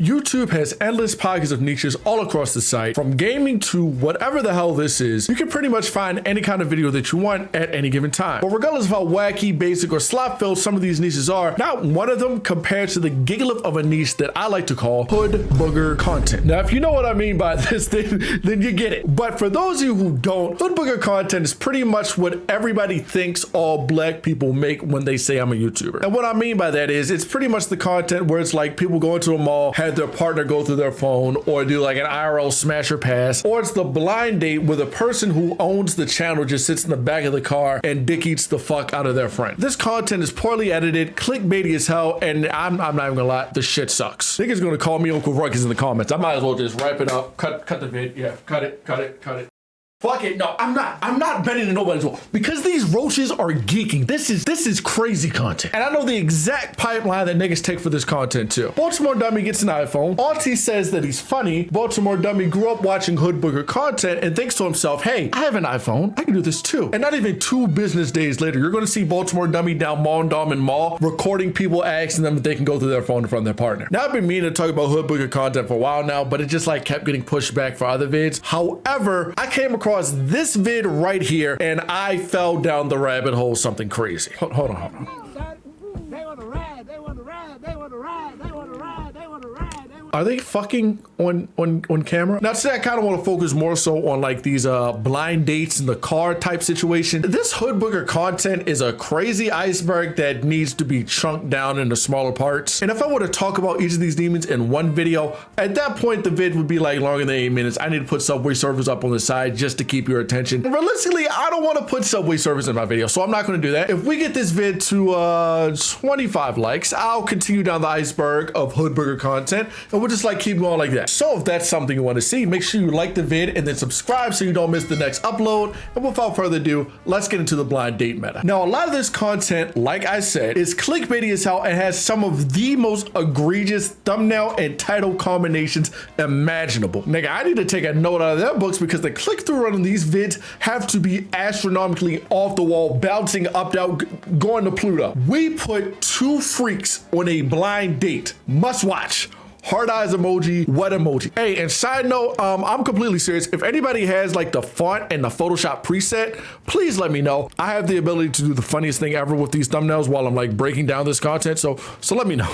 YouTube has endless pockets of niches all across the site. From gaming to whatever the hell this is, you can pretty much find any kind of video that you want at any given time. But regardless of how wacky, basic, or slop-filled some of these niches are, not one of them compares to the giggle of a niche that I like to call hood booger content. Now, if you know what I mean by this, then you get it. But for those of you who don't, hood booger content is pretty much what everybody thinks all black people make when they say I'm a YouTuber. And what I mean by that is, it's pretty much the content where it's like people go into a mall, have their partner go through their phone, or do like an IRL smasher pass, or it's the blind date where the person who owns the channel just sits in the back of the car and dick eats the fuck out of their friend. This content is poorly edited, clickbaity as hell, and I'm not even gonna lie, the shit sucks. Niggas gonna call me Uncle Ruckus in the comments. I might as well just wrap it up, cut the vid, yeah, cut it. Fuck it, no, I'm not bending to nobody's will because these roaches are geeking. This is crazy content. And I know the exact pipeline that niggas take for this content too. Baltimore Dummy gets an iPhone. Auntie says that he's funny. Baltimore Dummy grew up watching hood booger content and thinks to himself, hey, I have an iPhone, I can do this too. And not even 2 business days later, you're gonna see Baltimore Dummy down Mondom and Mall recording people asking them if they can go through their phone in front of their partner. Now I've been meaning to talk about hood booger content for a while now, but it just like kept getting pushed back for other vids. However, I came across this vid right here and I fell down the rabbit hole something crazy. Hold on. They want to ride. Are they fucking on camera? Now today I kind of want to focus more so on like these blind dates in the car type situation. This hood booger content is a crazy iceberg that needs to be chunked down into smaller parts. And if I were to talk about each of these demons in one video, at that point the vid would be like longer than 8 minutes. I need to put Subway Surfers up on the side just to keep your attention. And realistically, I don't want to put Subway Surfers in my video, so I'm not going to do that. If we get this vid to 25 likes, I'll continue down the iceberg of hood booger content. And we'll just like keep going like that. So if that's something you want to see, make sure you like the vid and then subscribe so you don't miss the next upload. And without further ado, let's get into the blind date meta. Now, a lot of this content, like I said, is clickbaity as hell and has some of the most egregious thumbnail and title combinations imaginable. Nigga, I need to take a note out of their books because the click-through rate on these vids have to be astronomically off the wall, bouncing up, down, going to Pluto. We put 2 freaks on a blind date. Must watch. Heart eyes emoji, what emoji. Hey, and side note, I'm completely serious. If anybody has like the font and the Photoshop preset, please let me know. I have the ability to do the funniest thing ever with these thumbnails while I'm like breaking down this content. So let me know.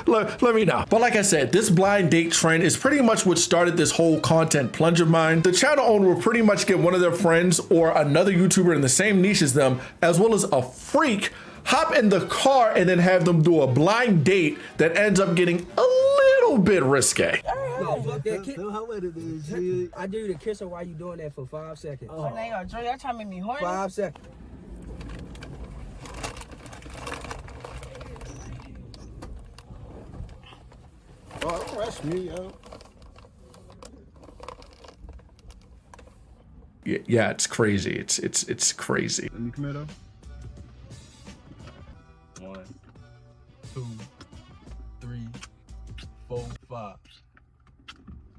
let me know. But like I said, this blind date trend is pretty much what started this whole content plunge of mine. The channel owner will pretty much get one of their friends or another YouTuber in the same niche as them, as well as a freak, hop in the car and then have them do a blind date that ends up getting a little bit risque. I do the kiss her while you doing that for 5 seconds. Oh, they are Dre, y'all trying to make me horny? 5 seconds. Oh, don't rush me, yo. Yeah, it's crazy. It's crazy. Let me come here though. 1, 2, 3, 4, 5.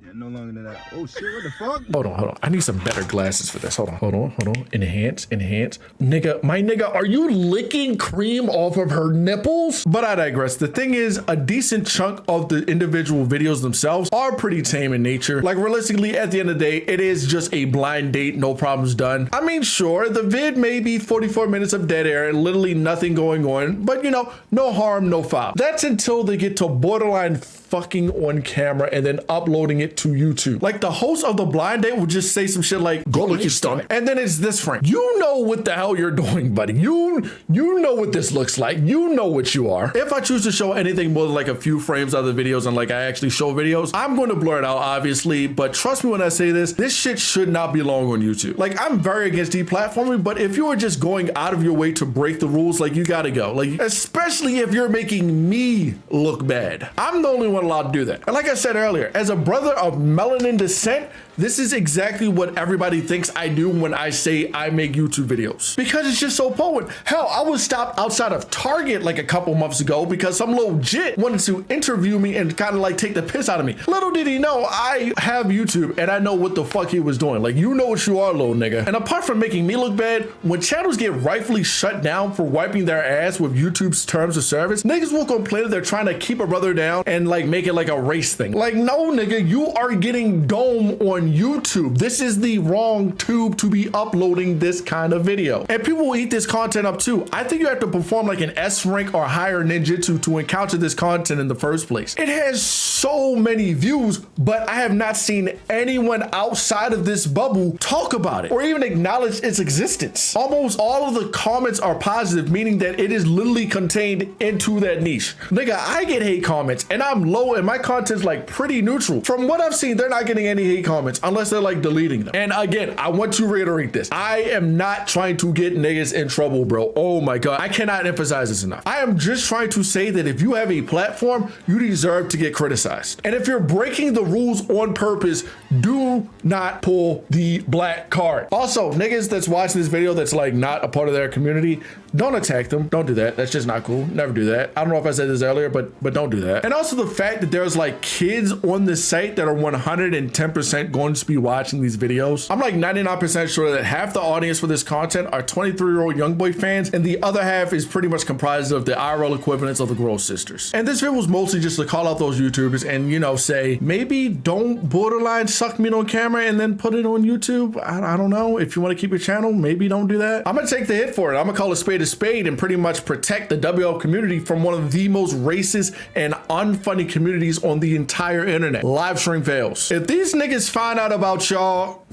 Yeah, no longer than that. Oh shit, what the fuck? Hold on. I need some better glasses for this. Hold on. Enhance. Nigga, my nigga, are you licking cream off of her nipples? But I digress. The thing is, a decent chunk of the individual videos themselves are pretty tame in nature. Like realistically, at the end of the day, it is just a blind date, no problems done. I mean, sure, the vid may be 44 minutes of dead air and literally nothing going on, but you know, no harm, no foul. That's until they get to borderline fucking on camera and then uploading it to YouTube. Like the host of the blind date will just say some shit like, go lick your stomach. And then it's this frame. You know what the hell you're doing, buddy. You know what this looks like. You know what you are. If I choose to show anything more than like a few frames of the videos and like I actually show videos, I'm going to blur it out, obviously. But trust me when I say this shit should not be long on YouTube. Like I'm very against deplatforming, but if you are just going out of your way to break the rules, like you gotta go. Like, especially if you're making me look bad. I'm the only one allowed to do that. And like I said earlier, as a brother of melanin descent, this is exactly what everybody thinks I do when I say I make YouTube videos. Because it's just so potent. Hell, I was stopped outside of Target like a couple months ago because some little jit wanted to interview me and kind of like take the piss out of me. Little did he know I have YouTube and I know what the fuck he was doing. Like, you know what you are, little nigga. And apart from making me look bad, when channels get rightfully shut down for wiping their ass with YouTube's terms of service, niggas will complain that they're trying to keep a brother down and like make it like a race thing. Like, no, nigga, you are getting dome on YouTube. This is the wrong tube to be uploading this kind of video. And people will eat this content up too. I think you have to perform like an S rank or higher ninjutsu to encounter this content in the first place. It has so many views, but I have not seen anyone outside of this bubble talk about it or even acknowledge its existence. Almost all of the comments are positive, meaning that it is literally contained into that niche. Nigga, I get hate comments and I'm low and my content's like pretty neutral. From what I've seen, they're not getting any hate comments unless they're like deleting them. And again, I want to reiterate this. I am not trying to get niggas in trouble, bro. Oh my God. I cannot emphasize this enough. I am just trying to say that if you have a platform, you deserve to get criticized. And if you're breaking the rules on purpose, do not pull the black card. Also, niggas that's watching this video that's like not a part of their community, don't attack them. Don't do that. That's just not cool. Never do that. I don't know if I said this earlier, but don't do that. And also the fact that there's like kids on this site that are 110% going to be watching these videos. I'm like 99% sure that half the audience for this content are 23-year-old young boy fans, and the other half is pretty much comprised of the IRL equivalents of the Grohl sisters. And this video was mostly just to call out those YouTubers and, you know, say, maybe don't borderline suck meat on camera and then put it on YouTube. I don't know. If you want to keep your channel, maybe don't do that. I'm gonna take the hit for it. I'm gonna call a spade and pretty much protect the WL community from one of the most racist and unfunny communities on the entire internet. Live stream fails. If these niggas find out about y'all,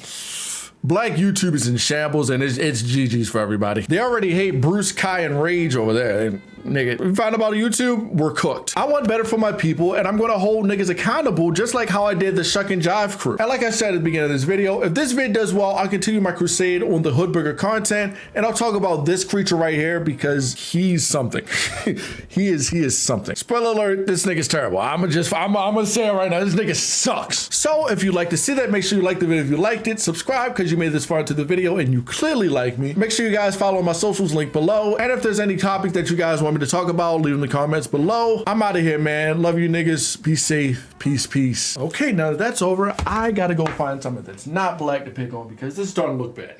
black YouTube is in shambles and it's GG's for everybody. They already hate Bruce, Kai, and Rage over there. And nigga, we find about YouTube, we're cooked. I want better for my people and I'm gonna hold niggas accountable just like how I did the Shuck and Jive crew. And like I said at the beginning of this video, if this vid does well, I'll continue my crusade on the hood booger content and I'll talk about this creature right here because he's something. he is something. Spoiler alert, this nigga's terrible. I'm gonna say it right now, this nigga sucks. So if you'd like to see that, make sure you like the video if you liked it, subscribe because you made this far into the video and you clearly like me. Make sure you guys follow my socials link below. And if there's any topic that you guys want me to talk about, leave in the comments below. I'm out of here, man. Love you niggas. Be safe. Peace. Okay, now that that's over, I gotta go find something that's not black to pick on because this is starting to look bad.